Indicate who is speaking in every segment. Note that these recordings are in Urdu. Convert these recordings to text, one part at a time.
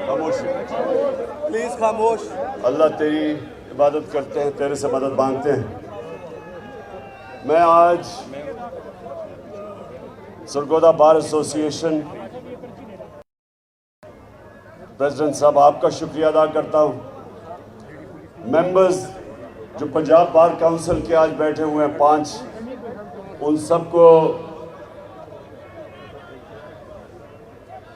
Speaker 1: خاموشی پلیز، خاموش. اللہ تیری عبادت کرتے ہیں، تیرے سے مدد مانگتے ہیں. میں آج سرگودا بار ایسوسی ایشن پریزیڈنٹ صاحب آپ کا شکریہ ادا کرتا ہوں. ممبرز جو پنجاب بار کونسل کے آج بیٹھے ہوئے ہیں 5، ان سب کو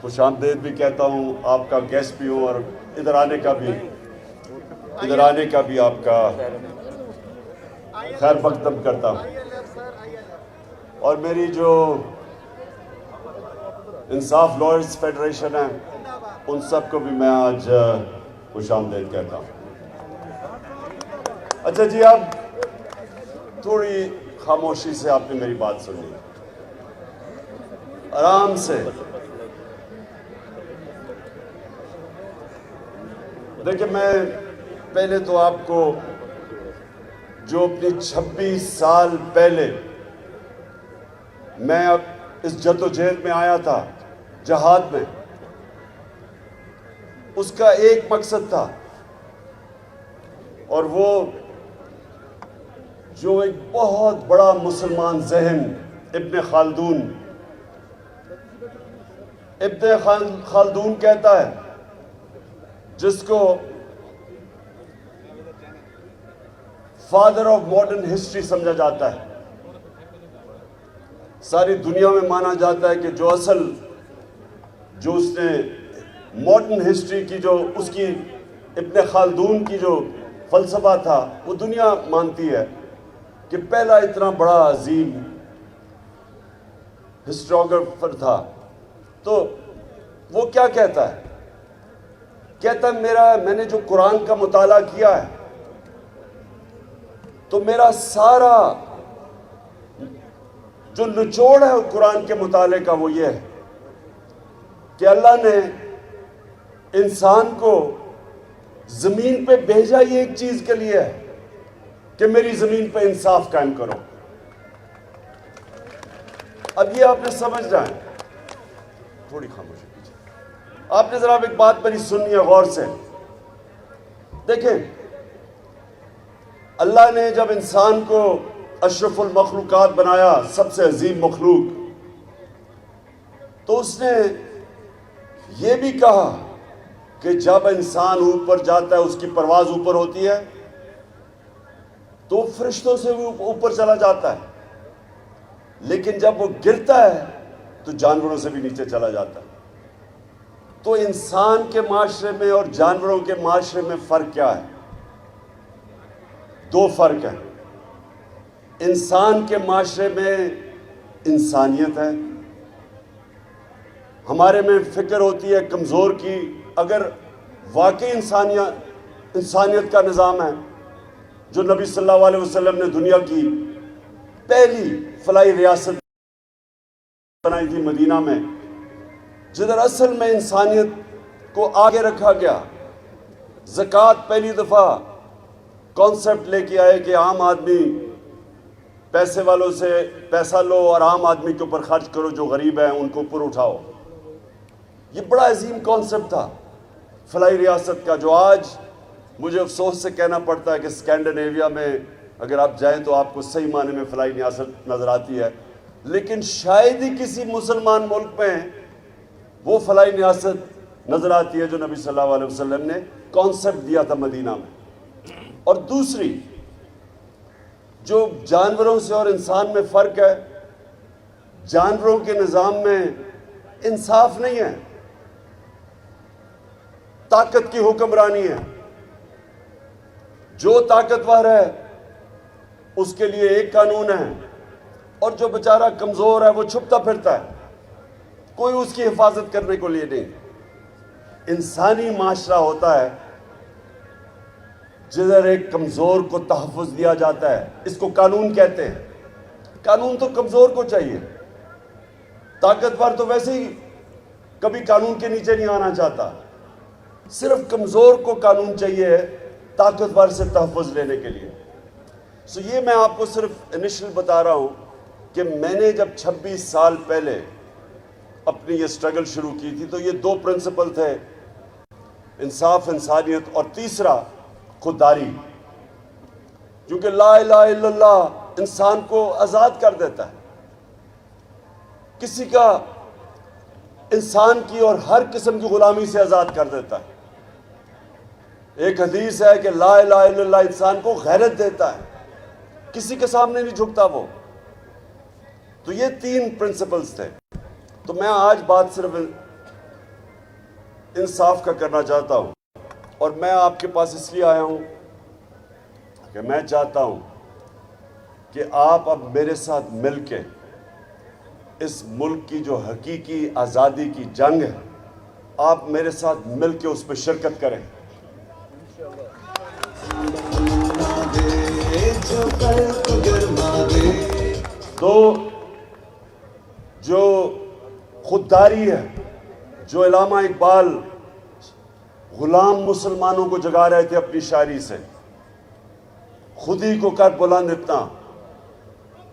Speaker 1: خوش آمدید بھی کہتا ہوں. آپ کا گیسٹ بھی ہوں اور ادھر آنے کا بھی آپ کا خیر مقدم کرتا ہوں. اور میری جو انصاف لائرز فیڈریشن ہے ان سب کو بھی میں آج خوش آمدید کہتا ہوں. اچھا جی، اب تھوڑی خاموشی سے آپ نے میری بات سنی، آرام سے. دیکھیں، میں پہلے تو آپ کو جو اپنی 26 سال پہلے میں اب اس جد و جہد میں آیا تھا، جہاد میں، اس کا ایک مقصد تھا، اور وہ جو ایک بہت بڑا مسلمان ذہن ابن خلدون کہتا ہے، جس کو فادر آف ماڈرن ہسٹری سمجھا جاتا ہے. ساری دنیا میں مانا جاتا ہے کہ جو اس نے ماڈرن ہسٹری کی، جو اس کی ابن خلدون کی جو فلسفہ تھا، وہ دنیا مانتی ہے کہ پہلا اتنا بڑا عظیم ہسٹوریوگرافر تھا. تو وہ کیا کہتا ہے؟ کہتا ہے میں نے جو قرآن کا مطالعہ کیا ہے، تو میرا سارا جو نچوڑ ہے قرآن کے مطالعے کا وہ یہ ہے کہ اللہ نے انسان کو زمین پہ بھیجا ہی ایک چیز کے لیے ہے کہ میری زمین پہ انصاف قائم کرو. اب یہ آپ نے سمجھ جائیں، تھوڑی خاموشی کیجیے. آپ نے ذرا ایک بات میری سننی ہے غور سے. دیکھیں، اللہ نے جب انسان کو اشرف المخلوقات بنایا، سب سے عظیم مخلوق، تو اس نے یہ بھی کہا کہ جب انسان اوپر جاتا ہے، اس کی پرواز اوپر ہوتی ہے، تو فرشتوں سے بھی اوپر چلا جاتا ہے، لیکن جب وہ گرتا ہے تو جانوروں سے بھی نیچے چلا جاتا ہے. تو انسان کے معاشرے میں اور جانوروں کے معاشرے میں فرق کیا ہے؟ 2 فرق ہیں. انسان کے معاشرے میں انسانیت ہے، ہمارے میں فکر ہوتی ہے کمزور کی. اگر واقعی انسانیت کا نظام ہے، جو نبی صلی اللہ علیہ وسلم نے دنیا کی پہلی فلاحی ریاست بنائی تھی مدینہ میں، جدھر اصل میں انسانیت کو آگے رکھا گیا. زکوٰۃ پہلی دفعہ کانسیپٹ لے کے آئے کہ عام آدمی پیسے والوں سے پیسہ لو اور عام آدمی کے اوپر خرچ کرو، جو غریب ہیں ان کو اوپر اٹھاؤ. یہ بڑا عظیم کانسیپٹ تھا فلاحی ریاست کا، جو آج مجھے افسوس سے کہنا پڑتا ہے کہ اسکینڈینیویا میں اگر آپ جائیں تو آپ کو صحیح معنی میں فلاحی ریاست نظر آتی ہے، لیکن شاید ہی کسی مسلمان ملک میں وہ فلاحی ریاست نظر آتی ہے جو نبی صلی اللہ علیہ وسلم نے کانسیپٹ دیا تھا مدینہ میں. اور دوسری جو جانوروں سے اور انسان میں فرق ہے، جانوروں کے نظام میں انصاف نہیں ہے، طاقت کی حکمرانی ہے. جو طاقتور ہے اس کے لیے ایک قانون ہے، اور جو بیچارہ کمزور ہے وہ چھپتا پھرتا ہے، کوئی اس کی حفاظت کرنے کو لیے نہیں. انسانی معاشرہ ہوتا ہے جدھر ایک کمزور کو تحفظ دیا جاتا ہے، اس کو قانون کہتے ہیں. قانون تو کمزور کو چاہیے، طاقتور تو ویسے ہی کبھی قانون کے نیچے نہیں آنا چاہتا. صرف کمزور کو قانون چاہیے طاقتور سے تحفظ لینے کے لیے. سو یہ میں آپ کو صرف انیشل بتا رہا ہوں کہ میں نے جب 26 سال پہلے اپنی یہ سٹرگل شروع کی تھی، تو یہ دو پرنسپل تھے، انصاف، انسانیت، اور تیسرا خودداری. کیونکہ لا الہ الا اللہ انسان کو آزاد کر دیتا ہے، کسی کا انسان کی اور ہر قسم کی غلامی سے آزاد کر دیتا ہے. ایک حدیث ہے کہ لا الہ الا اللہ انسان کو غیرت دیتا ہے، کسی کے سامنے نہیں جھکتا وہ. تو یہ تین پرنسپلز تھے. تو میں آج بات صرف انصاف کا کرنا چاہتا ہوں، اور میں آپ کے پاس اس لیے آیا ہوں کہ میں چاہتا ہوں کہ آپ اب میرے ساتھ مل کے اس ملک کی جو حقیقی آزادی کی جنگ ہے، آپ میرے ساتھ مل کے اس پہ شرکت کریں. تو جو خودداری ہے، جو علامہ اقبال غلام مسلمانوں کو جگا رہے تھے اپنی شاعری سے، خودی کو کر بلند اتنا،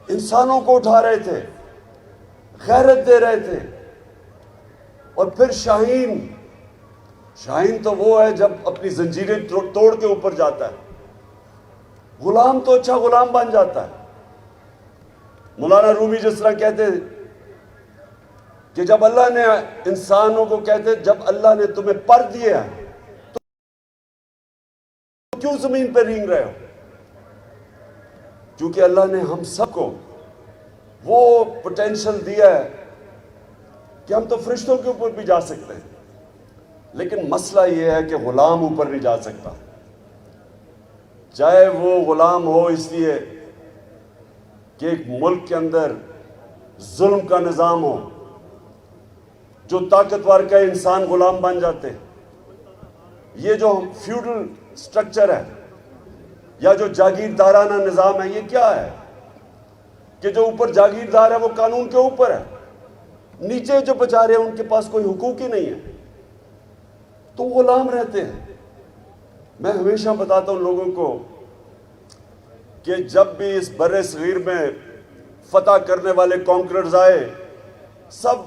Speaker 1: انسانوں کو اٹھا رہے تھے، غیرت دے رہے تھے. اور پھر شاہین تو وہ ہے جب اپنی زنجیریں توڑ کے اوپر جاتا ہے. غلام تو اچھا غلام بن جاتا ہے. مولانا رومی جس طرح کہتے کہ جب اللہ نے انسانوں کو کہتے جب اللہ نے تمہیں پر دیے ہیں تو کیوں زمین پہ رینگ رہے ہو؟ کیونکہ اللہ نے ہم سب کو وہ پوٹینشل دیا ہے کہ ہم تو فرشتوں کے اوپر بھی جا سکتے ہیں، لیکن مسئلہ یہ ہے کہ غلام اوپر نہیں جا سکتا. چاہے وہ غلام ہو اس لیے کہ ایک ملک کے اندر ظلم کا نظام ہو، جو طاقتور کا انسان غلام بن جاتے. یہ جو فیوڈل سٹرکچر ہے یا جو جاگیردارانہ نظام ہے، یہ کیا ہے کہ جو اوپر جاگیردار ہے وہ قانون کے اوپر ہے، نیچے جو بیچارے ہیں ان کے پاس کوئی حقوق ہی نہیں ہے، تو غلام رہتے ہیں. میں ہمیشہ بتاتا ہوں لوگوں کو کہ جب بھی اس بر صغیر میں فتح کرنے والے کانکررز آئے، سب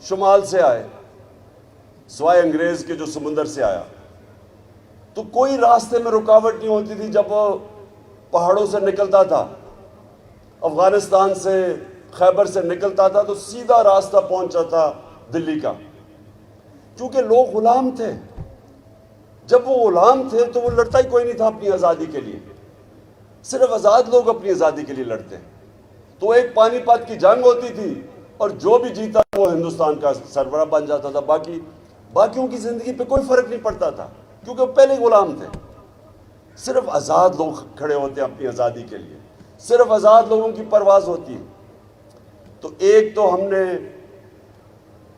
Speaker 1: شمال سے آئے سوائے انگریز کے جو سمندر سے آیا، تو کوئی راستے میں رکاوٹ نہیں ہوتی تھی. جب وہ پہاڑوں سے نکلتا تھا، افغانستان سے، خیبر سے نکلتا تھا، تو سیدھا راستہ پہنچا تھا دلی کا، کیونکہ لوگ غلام تھے. جب وہ غلام تھے تو وہ لڑتا ہی کوئی نہیں تھا اپنی آزادی کے لیے. صرف آزاد لوگ اپنی آزادی کے لیے لڑتے. تو ایک پانی پت کی جنگ ہوتی تھی اور جو بھی جیتا وہ ہندوستان کا سربراہ بن جاتا تھا. باقیوں کی زندگی پہ کوئی فرق نہیں پڑتا تھا، کیونکہ وہ پہلے غلام تھے. صرف آزاد لوگ کھڑے ہوتے ہیں اپنی آزادی کے لیے، صرف آزاد لوگوں کی پرواز ہوتی ہے. تو ایک تو ہم نے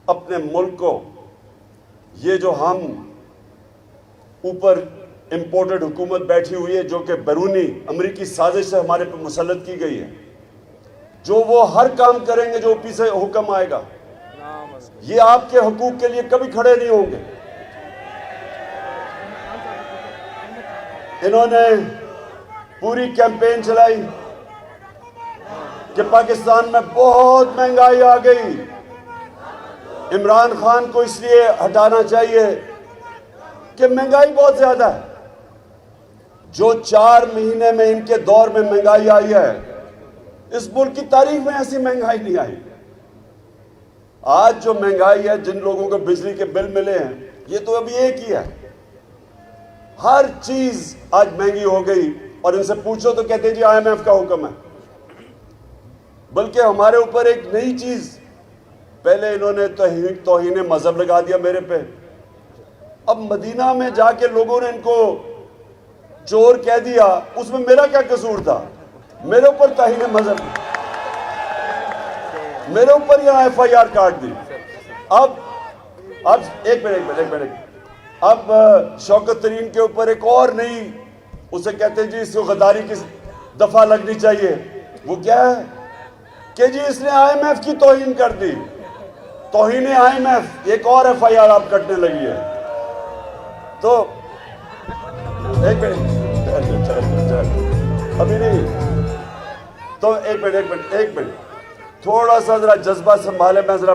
Speaker 1: اپنے ملک کو، یہ جو ہم اوپر امپورٹڈ حکومت بیٹھی ہوئی ہے جو کہ بیرونی امریکی سازش سے ہمارے پہ مسلط کی گئی ہے، جو وہ ہر کام کریں گے جو اوپی سے حکم آئے گا، یہ آپ کے حقوق کے لیے کبھی کھڑے نہیں ہوں گے. انہوں نے پوری کیمپین چلائی کہ پاکستان میں بہت مہنگائی آ گئی، عمران خان کو اس لیے ہٹانا چاہیے کہ مہنگائی بہت زیادہ ہے. جو 4 مہینے میں ان کے دور میں مہنگائی آئی ہے، اس ملک کی تاریخ میں ایسی مہنگائی نہیں آئی. آج جو مہنگائی ہے، جن لوگوں کو بجلی کے بل ملے ہیں، یہ تو ابھی ایک ہی ہے. ہر چیز آج مہنگی ہو گئی، اور ان سے پوچھو تو کہتے ہیں جی IMF کا حکم ہے. بلکہ ہمارے اوپر ایک نئی چیز، پہلے انہوں نے توہین مذہب لگا دیا میرے پہ، اب مدینہ میں جا کے لوگوں نے ان کو چور کہہ دیا. اس میں میرا کیا قصور تھا؟ میرے اوپر توہین مذہب، میرے اوپر یہاں FIR کاٹ دی. اب ایک منٹ اب شوکت ترین کے اوپر ایک اور نئی، اسے کہتے ہیں جی اس کو غداری کی دفعہ لگنی چاہیے. وہ کیا ہے کہ جی اس نے IMF کی توہین کر دی. توہین IMF، ایک اور FIR آپ کٹنے لگی ہے. تو ایک منٹ ابھی نہیں، تو ایک منٹ تھوڑا سا ذرا جذبہ سنبھالے. میں ذرا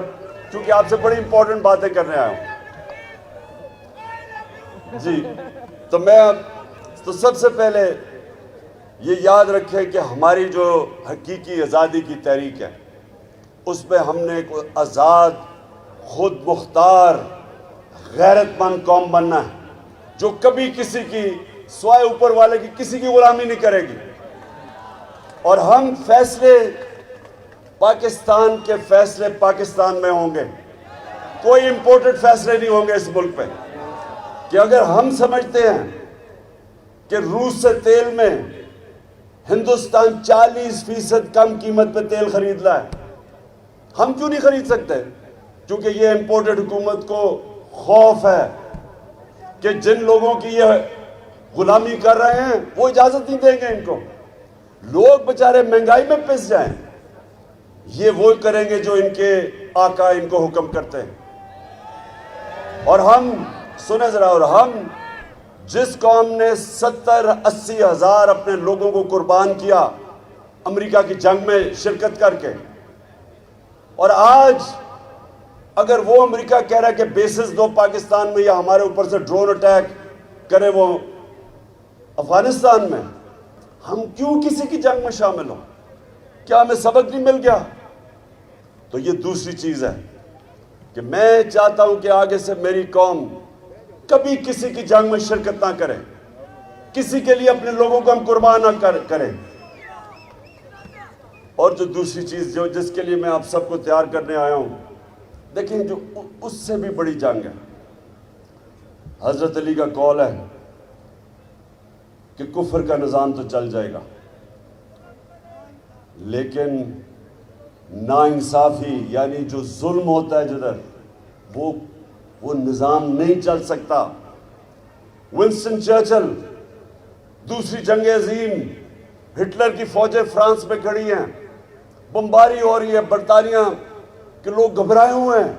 Speaker 1: کیونکہ آپ سے بڑی امپورٹنٹ باتیں کرنے آیا ہوں جی. تو سب سے پہلے یہ یاد رکھیں کہ ہماری جو حقیقی آزادی کی تحریک ہے اس پہ ہم نے ایک آزاد، خود مختار، غیرت مند قوم بننا ہے جو کبھی کسی کی سوائے اوپر والے کی کسی کی غلامی نہیں کرے گی. اور ہم فیصلے پاکستان کے فیصلے پاکستان میں ہوں گے. کوئی امپورٹڈ فیصلے نہیں ہوں گے اس ملک پہ. کہ اگر ہم سمجھتے ہیں کہ روس سے تیل میں ہندوستان 40% کم قیمت پہ تیل خرید رہا ہے، ہم کیوں نہیں خرید سکتے؟ کیونکہ یہ امپورٹڈ حکومت کو خوف ہے کہ جن لوگوں کی یہ غلامی کر رہے ہیں وہ اجازت نہیں دیں گے ان کو. لوگ بچارے مہنگائی میں پس جائیں. یہ وہ کریں گے جو ان کے آقا ان کو حکم کرتے ہیں. اور ہم سنیں ذرا، اور ہم جس قوم نے 70-80 ہزار اپنے لوگوں کو قربان کیا امریکہ کی جنگ میں شرکت کر کے، اور آج اگر وہ امریکہ کہہ رہا ہے کہ بیسز دو پاکستان میں یا ہمارے اوپر سے ڈرون اٹیک کرے وہ افغانستان میں، ہم کیوں کسی کی جنگ میں شامل ہوں؟ کیا ہمیں سبق نہیں مل گیا؟ تو یہ دوسری چیز ہے کہ میں چاہتا ہوں کہ آگے سے میری قوم کبھی کسی کی جنگ میں شرکت نہ کرے، کسی کے لیے اپنے لوگوں کو ہم قربان نہ کریں. اور جو دوسری چیز جس کے لیے میں آپ سب کو تیار کرنے آیا ہوں، دیکھیں جو اس سے بھی بڑی جنگ ہے. حضرت علی کا قول ہے کہ کفر کا نظام تو چل جائے گا لیکن ناانصافی یعنی جو ظلم ہوتا ہے جدھر وہ نظام نہیں چل سکتا. ونسٹن چرچل، دوسری جنگ عظیم، ہٹلر کی فوجیں فرانس میں کھڑی ہیں، بمباری ہو رہی ہے برطانیہ کہ لوگ گھبرائے ہوئے ہیں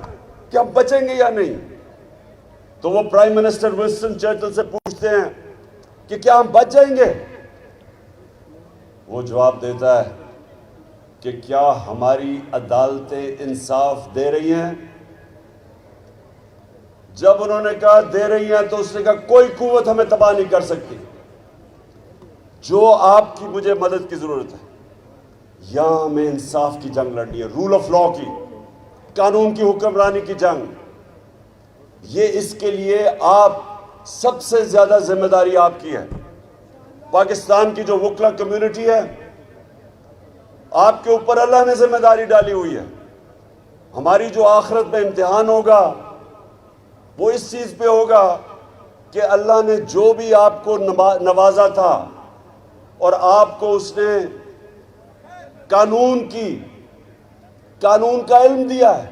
Speaker 1: کہ ہم بچیں گے یا نہیں. تو وہ پرائم منسٹر ونسٹن چرچل سے پوچھتے ہیں کہ کیا ہم بچ جائیں گے؟ وہ جواب دیتا ہے کہ کیا ہماری عدالتیں انصاف دے رہی ہیں؟ جب انہوں نے کہا دے رہی ہیں تو اس نے کہا کوئی قوت ہمیں تباہ نہیں کر سکتی. جو آپ کی مجھے مدد کی ضرورت ہے، یہاں ہمیں انصاف کی جنگ لڑنی ہے، رول آف لا کی، قانون کی حکمرانی کی جنگ. یہ اس کے لیے آپ سب سے زیادہ ذمہ داری آپ کی ہے. پاکستان کی جو وکلا کمیونٹی ہے، آپ کے اوپر اللہ نے ذمہ داری ڈالی ہوئی ہے. ہماری جو آخرت میں امتحان ہوگا وہ اس چیز پہ ہوگا کہ اللہ نے جو بھی آپ کو نوازا تھا اور آپ کو اس نے قانون کا علم دیا ہے،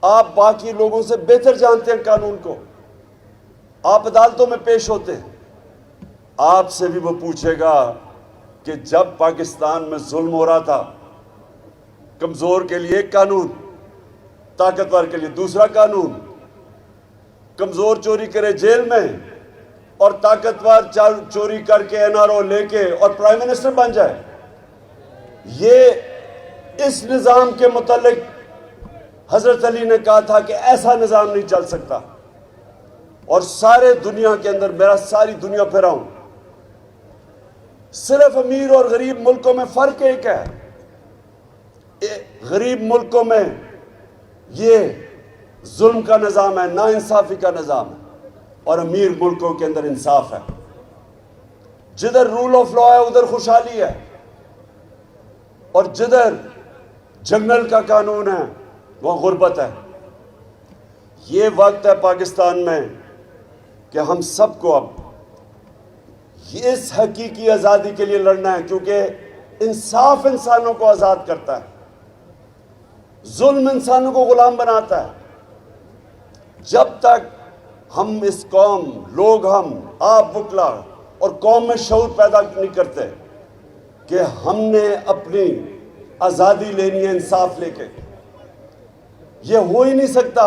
Speaker 1: آپ باقی لوگوں سے بہتر جانتے ہیں قانون کو، آپ عدالتوں میں پیش ہوتے ہیں. آپ سے بھی وہ پوچھے گا کہ جب پاکستان میں ظلم ہو رہا تھا، کمزور کے لیے ایک قانون، طاقتور کے لیے دوسرا قانون، کمزور چوری کرے جیل میں اور طاقتور چوری کر کے NRO لے کے اور پرائم منسٹر بن جائے. یہ اس نظام کے متعلق حضرت علی نے کہا تھا کہ ایسا نظام نہیں چل سکتا. اور سارے دنیا کے اندر، میرا ساری دنیا پھرا ہوں، صرف امیر اور غریب ملکوں میں فرق ایک ہے. غریب ملکوں میں یہ ظلم کا نظام ہے، ناانصافی کا نظام ہے، اور امیر ملکوں کے اندر انصاف ہے. جدھر رول آف لا ہے ادھر خوشحالی ہے، اور جدھر جنگل کا قانون ہے وہ غربت ہے. یہ وقت ہے پاکستان میں کہ ہم سب کو اب اس حقیقی آزادی کے لیے لڑنا ہے، کیونکہ انصاف انسانوں کو آزاد کرتا ہے، ظلم انسانوں کو غلام بناتا ہے. جب تک ہم اس قوم، لوگ ہم، آپ وکلا اور قوم میں شعور پیدا نہیں کرتے کہ ہم نے اپنی آزادی لینی ہے انصاف لے کے، یہ ہو ہی نہیں سکتا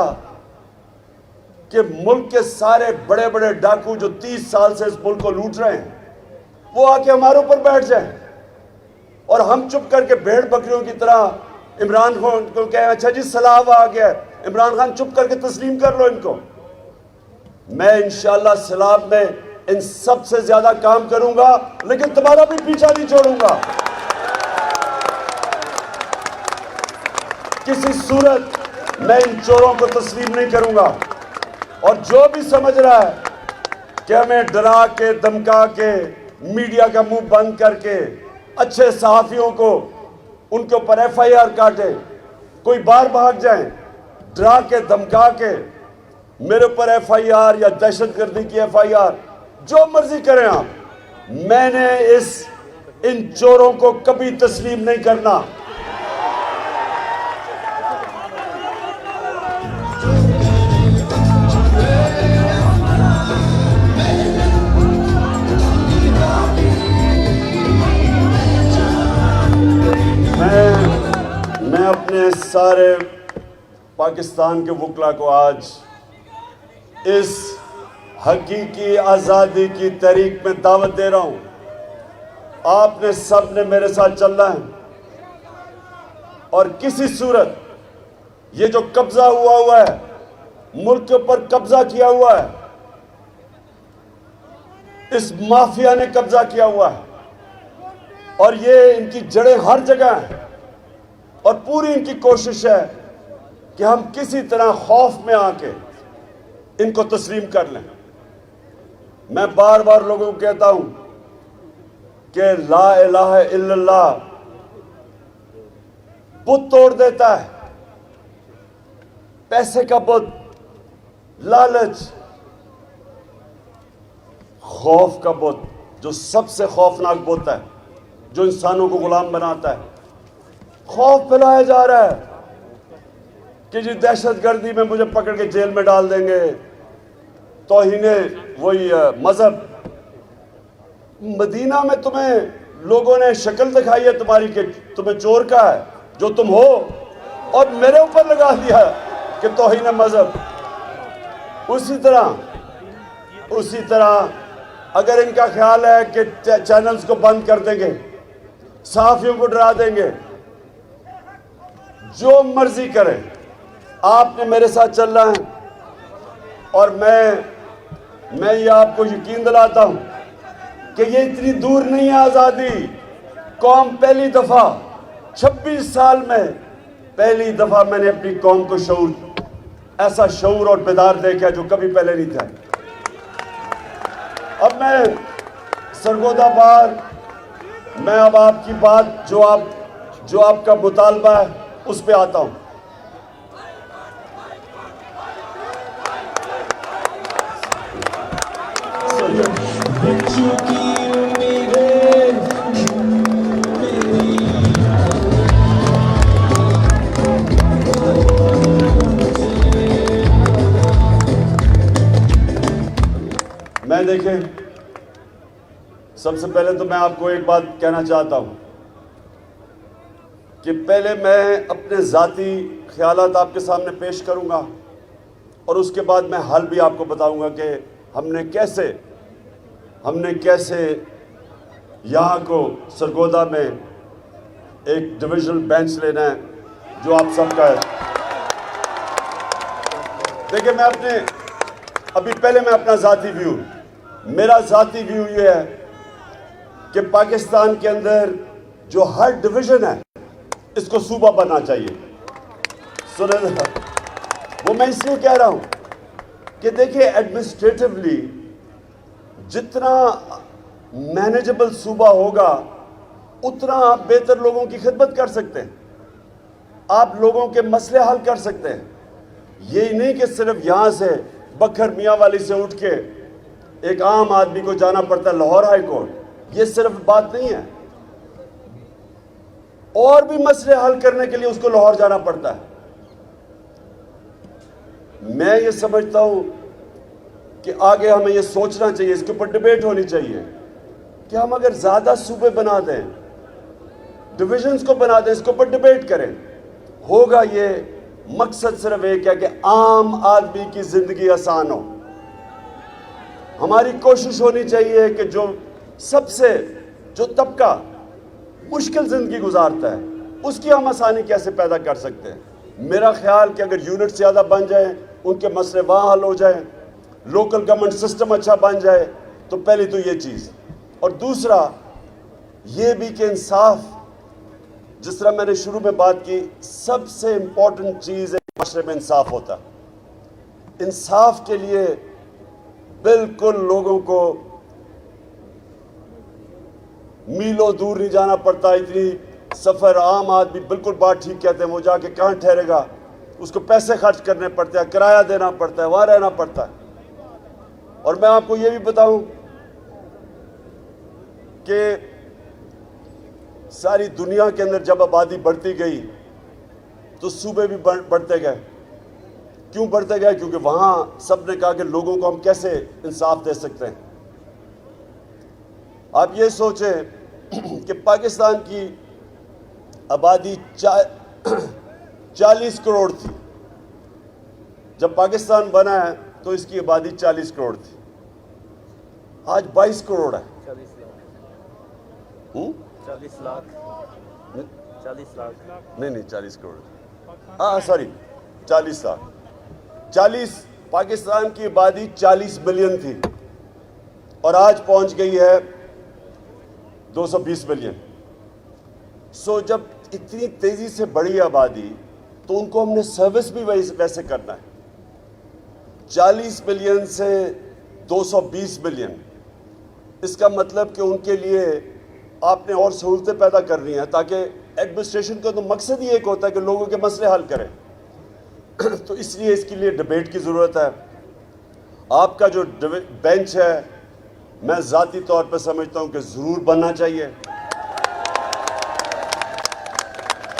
Speaker 1: کہ ملک کے سارے بڑے بڑے ڈاکو جو 30 سال سے اس ملک کو لوٹ رہے ہیں وہ آ کے ہمارے اوپر بیٹھ جائیں اور ہم چپ کر کے بھیڑ بکریوں کی طرح عمران خان کو کہیں اچھا جی سیلاب آ گیا ہے، عمران خان چپ کر کے تسلیم کر لو ان کو. میں انشاءاللہ سیلاب میں ان سب سے زیادہ کام کروں گا، لیکن تمہارا بھی پیچھا نہیں چھوڑوں گا. کسی صورت میں ان چوروں کو تسلیم نہیں کروں گا. اور جو بھی سمجھ رہا ہے کہ ہمیں ڈرا کے دھمکا کے میڈیا کا منہ بند کر کے اچھے صحافیوں کو ان کے اوپر ایف آئی آر کاٹے، کوئی باہر بھاگ جائیں، ڈرا کے دھمکا کے میرے اوپر ایف آئی آر یا دہشت گردی کی ایف آئی آر، جو مرضی کریں آپ، میں نے ان چوروں کو کبھی تسلیم نہیں کرنا. میں اپنے سارے پاکستان کے وکلا کو آج اس حقیقی آزادی کی تحریک میں دعوت دے رہا ہوں. آپ نے سب نے میرے ساتھ چلنا ہے، اور کسی صورت یہ جو قبضہ ہوا ہے، ملک کے اوپر قبضہ کیا ہوا ہے، اس مافیا نے قبضہ کیا ہوا ہے، اور یہ ان کی جڑیں ہر جگہ ہیں، اور پوری ان کی کوشش ہے کہ ہم کسی طرح خوف میں آ کے ان کو تسلیم کر لیں. میں بار بار لوگوں کو کہتا ہوں کہ لا الہ الا اللہ بت توڑ دیتا ہے، پیسے کا بت، لالچ، خوف کا بت جو سب سے خوفناک بت ہے، جو انسانوں کو غلام بناتا ہے. خوف پھیلایا جا رہا ہے کہ جی دہشت گردی میں مجھے پکڑ کے جیل میں ڈال دیں گے، توہین وہی مذہب. مدینہ میں تمہیں لوگوں نے شکل دکھائی ہے تمہاری کہ تمہیں چور کا ہے جو تم ہو، اور میرے اوپر لگا دیا کہ توہین مذہب. اسی طرح اگر ان کا خیال ہے کہ چینلز کو بند کر دیں گے، صحافیوں کو ڈرا دیں گے، جو مرضی کریں، آپ نے میرے ساتھ چلنا ہے. اور میں یہ آپ کو یقین دلاتا ہوں کہ یہ اتنی دور نہیں ہے آزادی. قوم پہلی دفعہ 26 سال میں پہلی دفعہ میں نے اپنی قوم کو ایسا شعور اور بیدار دیکھا جو کبھی پہلے نہیں تھا. اب میں سرگودا بار میں اب آپ کی بات جو آپ کا مطالبہ ہے اس پہ آتا ہوں. میں دیکھیں، سب سے پہلے تو میں آپ کو ایک بات کہنا چاہتا ہوں کہ پہلے میں اپنے ذاتی خیالات آپ کے سامنے پیش کروں گا، اور اس کے بعد میں حل بھی آپ کو بتاؤں گا کہ ہم نے کیسے یہاں کو سرگودا میں ایک ڈویژنل بینچ لینا ہے جو آپ سب کا ہے. دیکھیں، میں اپنا ذاتی ویو، میرا ذاتی ویو یہ ہے کہ پاکستان کے اندر جو ہر ڈویژن ہے اس کو صوبہ بننا چاہیے. وہ میں اس لیے کہہ رہا ہوں کہ دیکھیں ایڈمنسٹریٹولی جتنا مینیجبل صوبہ ہوگا اتنا آپ بہتر لوگوں کی خدمت کر سکتے ہیں، آپ لوگوں کے مسئلے حل کر سکتے ہیں. یہی نہیں کہ صرف یہاں سے بکھر میاں والی سے اٹھ کے ایک عام آدمی کو جانا پڑتا ہے لاہور ہائی کورٹ. یہ صرف بات نہیں ہے، اور بھی مسئلے حل کرنے کے لیے اس کو لاہور جانا پڑتا ہے. میں یہ سمجھتا ہوں کہ آگے ہمیں یہ سوچنا چاہیے، اس کے اوپر ڈیبیٹ ہونی چاہیے کہ ہم اگر زیادہ صوبے بنا دیں، ڈویژنز کو بنا دیں، اس کے اوپر ڈیبیٹ کریں. ہوگا یہ مقصد صرف ایک ہے کہ عام آدمی کی زندگی آسان ہو. ہماری کوشش ہونی چاہیے کہ جو طبقہ مشکل زندگی گزارتا ہے، اس کی ہم آسانی کیسے پیدا کر سکتے ہیں؟ میرا خیال کہ اگر یونٹ زیادہ بن جائیں، ان کے مسئلے وہاں حل ہو جائیں، لوکل گورنمنٹ سسٹم اچھا بن جائے، تو پہلی تو یہ چیز، اور دوسرا یہ بھی کہ انصاف، جس طرح میں نے شروع میں بات کی، سب سے امپورٹنٹ چیز ہے معاشرے میں انصاف ہوتا ہے۔ انصاف کے لیے بالکل لوگوں کو میلوں دور نہیں جانا پڑتا، اتنی سفر عام آدمی بالکل بات ٹھیک کہتے ہیں، وہ جا کے کہاں ٹھہرے گا، اس کو پیسے خرچ کرنے پڑتے ہیں، کرایہ دینا پڑتا ہے، وہاں رہنا پڑتا ہے۔ اور میں آپ کو یہ بھی بتاؤں کہ ساری دنیا کے اندر جب آبادی بڑھتی گئی تو صوبے بھی بڑھتے گئے۔ کیوں بڑھتے گئے؟ کیونکہ وہاں سب نے کہا کہ لوگوں کو ہم کیسے انصاف دے سکتے ہیں۔ آپ یہ سوچیں کہ پاکستان کی آبادی 40 کروڑ تھی، جب پاکستان بنا ہے تو اس کی آبادی 40 کروڑ تھی، آج 22 کروڑ ہے۔
Speaker 2: 40 لاکھ
Speaker 1: نہیں 40 کروڑ، سوری 40 لاکھ۔ پاکستان کی آبادی 40 ملین تھی اور آج پہنچ گئی ہے 220 ملین۔ سو جب اتنی تیزی سے بڑھی آبادی تو ان کو ہم نے سروس بھی ویسے کرنا ہے۔ 40 ملین سے 220 ملین، اس کا مطلب کہ ان کے لیے آپ نے اور سہولتیں پیدا کرنی ہیں، تاکہ ایڈمنسٹریشن کا تو مقصد ہی ایک ہوتا ہے کہ لوگوں کے مسئلے حل کریں۔ تو اس لیے اس کے لیے ڈیبیٹ کی ضرورت ہے۔ آپ کا جو بینچ ہے، میں ذاتی طور پہ سمجھتا ہوں کہ ضرور بننا چاہیے۔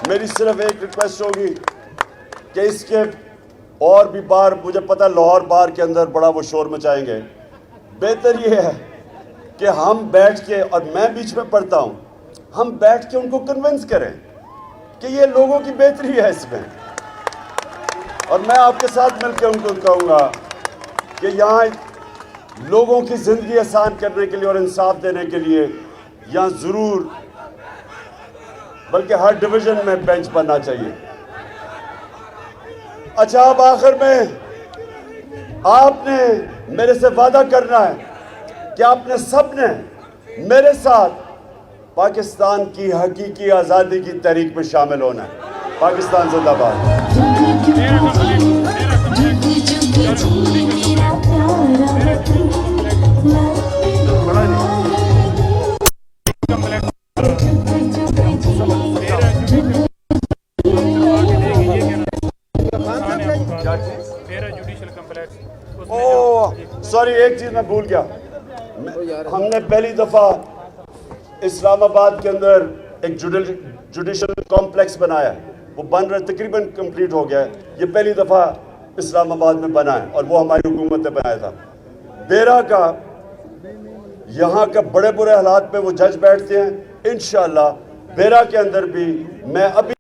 Speaker 1: میری صرف ایک ریکویسٹ ہوگی کہ اس کے اور بھی بار، مجھے پتہ لاہور بار کے اندر بڑا وہ شور مچائیں گے، بہتر یہ ہے کہ ہم بیٹھ کے، اور میں بیچ میں پڑھتا ہوں، ہم بیٹھ کے ان کو کنونس کریں کہ یہ لوگوں کی بہتری ہے اس میں۔ اور میں آپ کے ساتھ مل کے ان کو کہوں گا کہ یہاں لوگوں کی زندگی آسان کرنے کے لیے اور انصاف دینے کے لیے یہاں ضرور، بلکہ ہر ڈویژن میں بینچ بننا چاہیے۔ اچھا، اب آخر میں آپ نے میرے سے وعدہ کرنا ہے کہ آپ نے سب نے میرے ساتھ پاکستان کی حقیقی آزادی کی تحریک میں شامل ہونا ہے۔ پاکستان زندہ باد۔ سوری، ایک چیز میں بھول گیا، ہم نے پہلی دفعہ اسلام آباد کے اندر ایک جوڈیشل کمپلیکس بنایا ہے، وہ بن رہا تقریباً کمپلیٹ ہو گیا ہے۔ یہ پہلی دفعہ اسلام آباد میں بنا ہے اور وہ ہماری حکومت نے بنایا تھا۔ بیرا کا، یہاں کا بڑے برے حالات پہ وہ جج بیٹھتے ہیں، انشاءاللہ بیرا کے اندر بھی میں ابھی